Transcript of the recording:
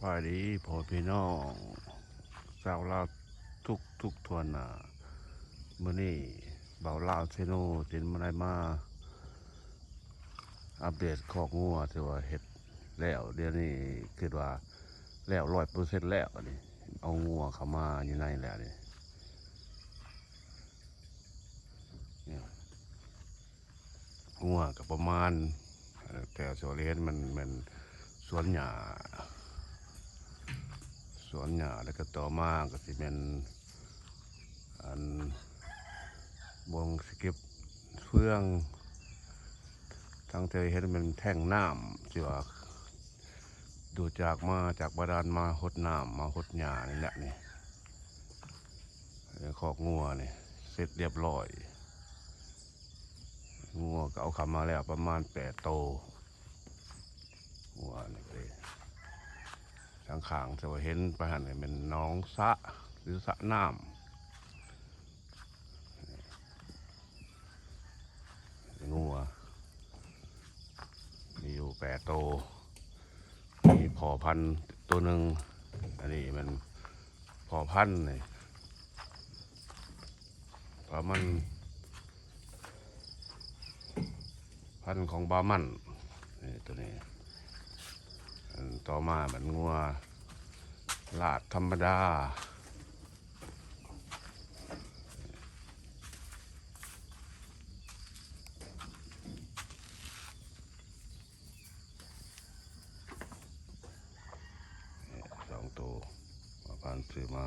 บายดีพ่อพี่น้องชาวลาวทุกทวนมื้อนี้เบาลาวเซโนจินมาได้มาอัปเดตคอกงัวที่ว่าเฮ็ดแล้วเดี๋ยวนี้คิดว่าแล้ว100%แล้วนี่เอางัวเข้ามาอยู่ในแล้วนี่งัวก็ประมาณแต่สวนเลี้ยงมันสวนหญ้าแล้วก็ต่อมาก็สิเป็นอันบวงสกิปเฟืองทั้งเธอเห็นมันแท่งน้ำที่ว่าดูจากบาดาลมาหดน้ำมาหดหญ้านี่แหละนี่คอกงัวนี่เสร็จเรียบร้อยงัวก็เอาเข้ามาแล้วประมาณ8 โตงัวนี่เลยทางข้างจะว่าเห็นไปหันนี่เป็นน้องสะหรือสะน้ำงัวมีอยู่8 โตมีพอพันธุ์ตัวหนึ่งอันนี้มันพอพันธุ์นี่เพราะมันพันธุ์ของบามันนี่ตัวนี้ต่อมาเหมือนงัวลาดธรรมดา2 ตัวมาพันธุ์ซื้อมา